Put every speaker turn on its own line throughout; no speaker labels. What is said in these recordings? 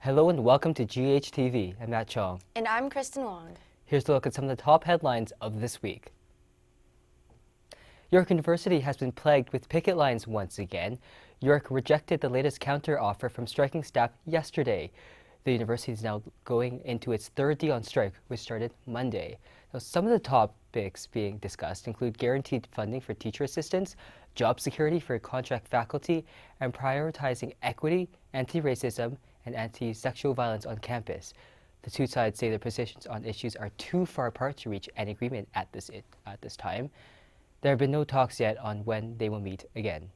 Hello and welcome to GHTV. I'm Matt Chong.
And I'm Kristen Wong.
Here's a look at some of the top headlines of this week. York University has been plagued with picket lines once again. York rejected the latest counter-offer from striking staff yesterday. The university is now going into its third day on strike, which started Monday. Now, some of the topics being discussed include guaranteed funding for teacher assistants, job security for contract faculty, and prioritizing equity, anti-racism, and anti-sexual violence on campus. The two sides say their positions on issues are too far apart to reach an agreement at this time. There have been no talks yet on when they will meet again.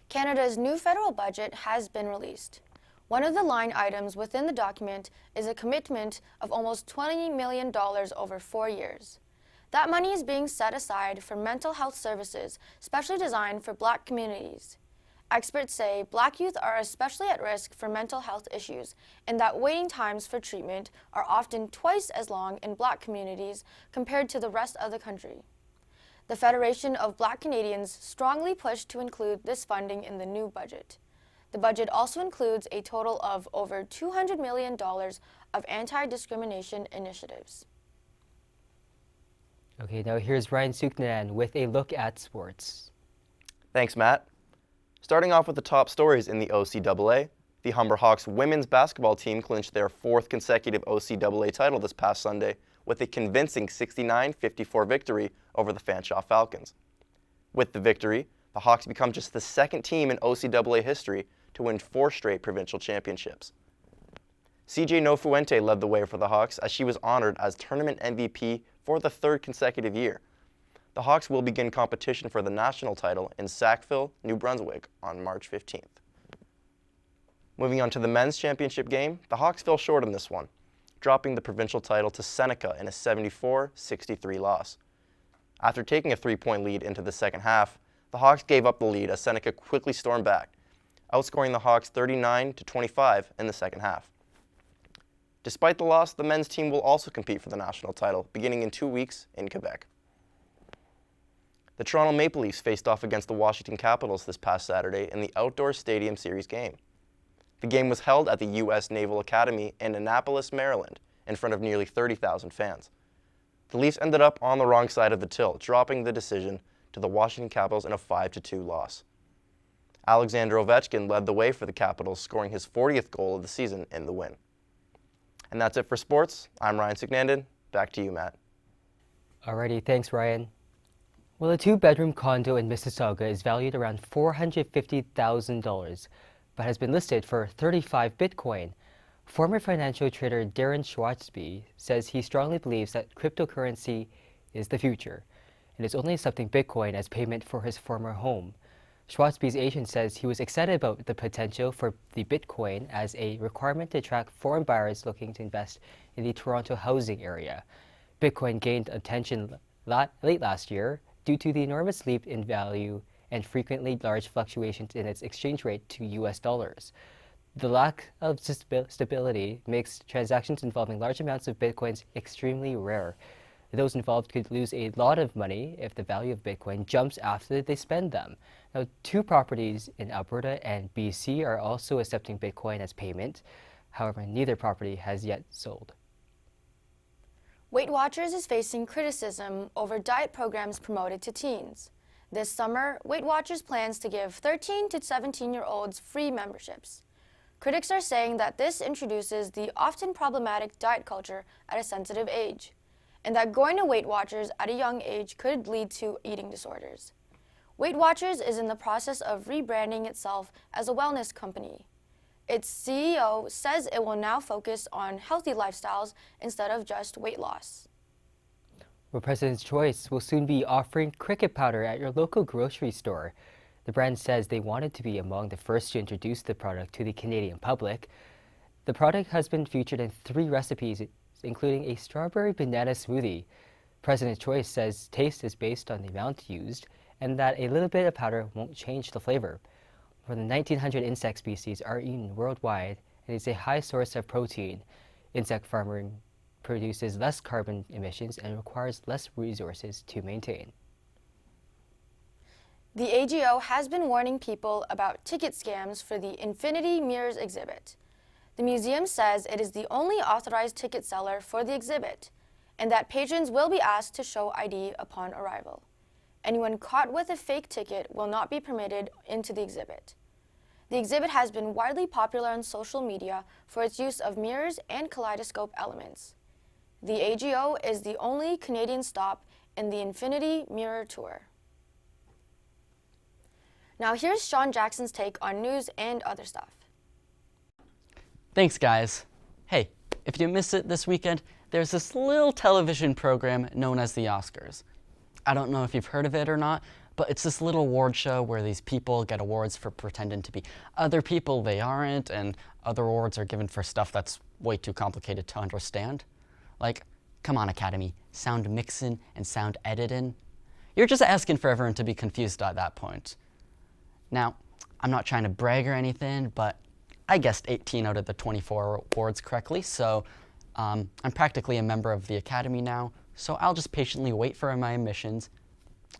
Canada's new federal budget has been released. One of the line items within the document is a commitment of almost $20 million over 4 years. That money is being set aside for mental health services specially designed for Black communities. Experts say Black youth are especially at risk for mental health issues and that waiting times for treatment are often twice as long in Black communities compared to the rest of the country. The Federation of Black Canadians strongly pushed to include this funding in the new budget. The budget also includes a total of over $200 million of anti-discrimination initiatives.
Okay, now here's Ryan Suknan with a look at sports.
Thanks, Matt. Starting off with the top stories in the OCAA, the Humber Hawks women's basketball team clinched their fourth consecutive OCAA title this past Sunday with a convincing 69-54 victory over the Fanshawe Falcons. With the victory, the Hawks become just the second team in OCAA history to win 4 straight provincial championships. CJ Nofuente led the way for the Hawks as she was honored as tournament MVP for the third consecutive year. The Hawks will begin competition for the national title in Sackville, New Brunswick on March 15th. Moving on to the men's championship game, the Hawks fell short in this one, dropping the provincial title to Seneca in a 74-63 loss. After taking a 3-point lead into the second half, the Hawks gave up the lead as Seneca quickly stormed back, outscoring the Hawks 39-25 in the second half. Despite the loss, the men's team will also compete for the national title beginning in 2 weeks in Quebec. The Toronto Maple Leafs faced off against the Washington Capitals this past Saturday in the Outdoor Stadium Series game. The game was held at the U.S. Naval Academy in Annapolis, Maryland, in front of nearly 30,000 fans. The Leafs ended up on the wrong side of the till, dropping the decision to the Washington Capitals in a 5-2 loss. Alexander Ovechkin led the way for the Capitals, scoring his 40th goal of the season in the win. And that's it for sports. I'm Ryan Suknandon. Back to you, Matt.
Alrighty, thanks, Ryan. Well, a 2-bedroom condo in Mississauga is valued around $450,000, but has been listed for 35 Bitcoin. Former financial trader Darren Schwartzby says he strongly believes that cryptocurrency is the future and is only accepting Bitcoin as payment for his former home. Schwartzby's agent says he was excited about the potential for the Bitcoin as a requirement to attract foreign buyers looking to invest in the Toronto housing area. Bitcoin gained attention late last year due to the enormous leap in value and frequently large fluctuations in its exchange rate to US dollars. The lack of stability makes transactions involving large amounts of Bitcoins extremely rare. Those involved could lose a lot of money if the value of Bitcoin jumps after they spend them. Now, 2 properties in Alberta and BC are also accepting Bitcoin as payment. However, neither property has yet sold.
Weight Watchers is facing criticism over diet programs promoted to teens. This summer, Weight Watchers plans to give 13 to 17-year-olds free memberships. Critics are saying that this introduces the often problematic diet culture at a sensitive age, and that going to Weight Watchers at a young age could lead to eating disorders. Weight Watchers is in the process of rebranding itself as a wellness company. Its CEO says it will now focus on healthy lifestyles instead of just weight loss.
Well, President's Choice will soon be offering cricket powder at your local grocery store. The brand says they wanted to be among the first to introduce the product to the Canadian public. The product has been featured in 3 recipes, including a strawberry banana smoothie. President's Choice says taste is based on the amount used and that a little bit of powder won't change the flavor. More than 1,900 insect species are eaten worldwide and is a high source of protein. Insect farming produces less carbon emissions and requires less resources to maintain.
The AGO has been warning people about ticket scams for the Infinity Mirrors exhibit. The museum says it is the only authorized ticket seller for the exhibit, and that patrons will be asked to show ID upon arrival. Anyone caught with a fake ticket will not be permitted into the exhibit. The exhibit has been widely popular on social media for its use of mirrors and kaleidoscope elements. The AGO is the only Canadian stop in the Infinity Mirror Tour. Now here's Sean Jackson's take on news and other stuff.
Thanks, guys. Hey, if you missed it this weekend, there's this little television program known as the Oscars. I don't know if you've heard of it or not, but it's this little award show where these people get awards for pretending to be other people they aren't, and other awards are given for stuff that's way too complicated to understand. Like, come on, Academy, sound mixing and sound editing. You're just asking for everyone to be confused at that point. Now, I'm not trying to brag or anything, but I guessed 18 out of the 24 awards correctly, so I'm practically a member of the Academy now, so I'll just patiently wait for my admissions.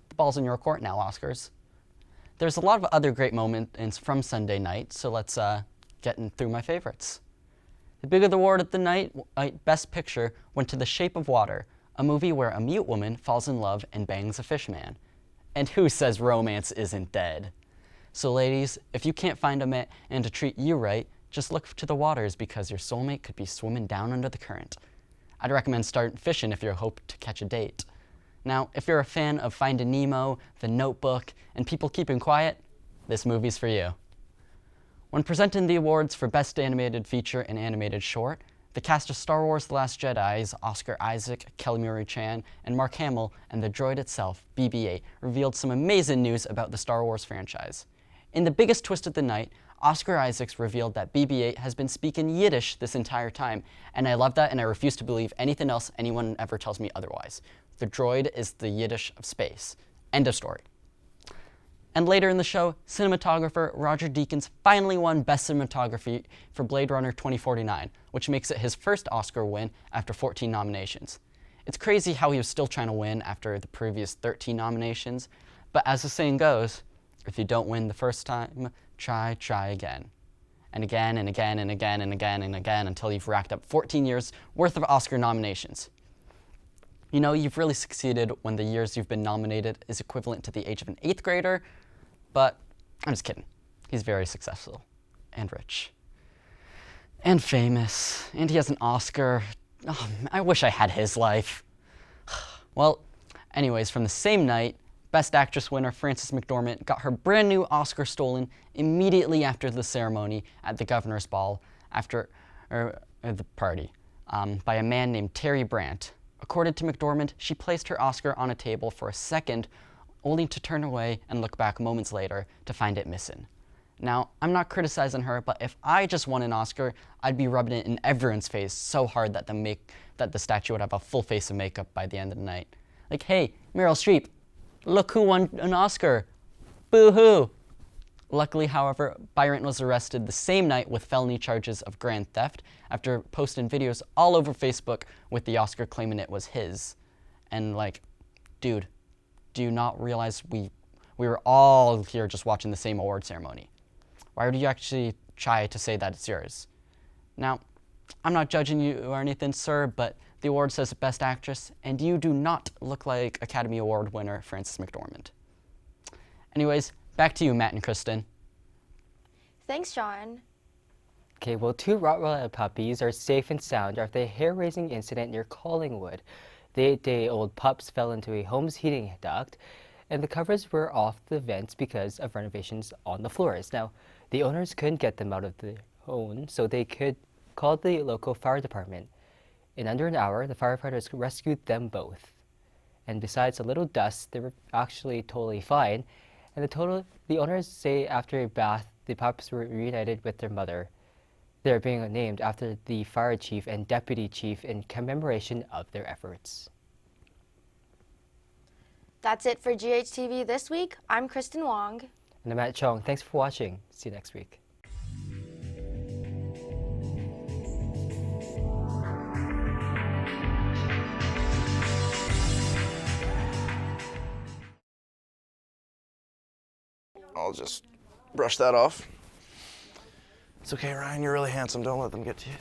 The ball's in your court now, Oscars. There's a lot of other great moments from Sunday night, so let's get through my favorites. The big award of the night, Best Picture, went to The Shape of Water, a movie where a mute woman falls in love and bangs a fish man. And who says romance isn't dead? So ladies, if you can't find a man to treat you right, just look to the waters because your soulmate could be swimming down under the current. I'd recommend starting fishing if you hope to catch a date. Now, if you're a fan of Finding Nemo, The Notebook, and People Keeping Quiet, this movie's for you. When presenting the awards for Best Animated Feature and Animated Short, the cast of Star Wars The Last Jedi's Oscar Isaac, Kelly Marie Chan, and Mark Hamill, and the droid itself, BB-8, revealed some amazing news about the Star Wars franchise. In the biggest twist of the night, Oscar Isaacs revealed that BB-8 has been speaking Yiddish this entire time, and I love that, and I refuse to believe anything else anyone ever tells me otherwise. The droid is the Yiddish of space. End of story. And later in the show, cinematographer Roger Deakins finally won Best Cinematography for Blade Runner 2049, which makes it his first Oscar win after 14 nominations. It's crazy how he was still trying to win after the previous 13 nominations, but as the saying goes, if you don't win the first time, try again. And again and again and again and again and again until you've racked up 14 years worth of Oscar nominations. You know, you've really succeeded when the years you've been nominated is equivalent to the age of an 8th grader, but I'm just kidding. He's very successful and rich and famous, and he has an Oscar. Oh, I wish I had his life. Well, anyways, from the same night, Best Actress winner Frances McDormand got her brand new Oscar stolen immediately after the ceremony at the Governor's Ball after the party by a man named Terry Brandt. According to McDormand, she placed her Oscar on a table for a second, only to turn away and look back moments later to find it missing. Now, I'm not criticizing her, but if I just won an Oscar, I'd be rubbing it in everyone's face so hard that the statue would have a full face of makeup by the end of the night. Like, hey, Meryl Streep, look who won an Oscar. Boo-hoo. Luckily, however, Byron was arrested the same night with felony charges of grand theft after posting videos all over Facebook with the Oscar claiming it was his. And like, dude, do you not realize we were all here just watching the same award ceremony? Why would you actually try to say that it's yours? Now, I'm not judging you or anything, sir, but the award says Best Actress, and you do not look like Academy Award winner Frances McDormand. Anyways, back to you, Matt and Kristen.
Thanks, Sean.
Okay, well, 2 Rottweiler puppies are safe and sound after a hair-raising incident near Collingwood. The 8-day-old pups fell into a home's heating duct, and the covers were off the vents because of renovations on the floors. Now, the owners couldn't get them out of their home, so they could call the local fire department. In under an hour, the firefighters rescued them both. And besides a little dust, they were actually totally fine. And the owners say after a bath, the pups were reunited with their mother. They're being named after the fire chief and deputy chief in commemoration of their efforts.
That's it for GHTV this week. I'm Kristen Wong.
And I'm Matt Chong. Thanks for watching. See you next week.
I'll just brush that off. It's okay, Ryan, you're really handsome. Don't let them get to you.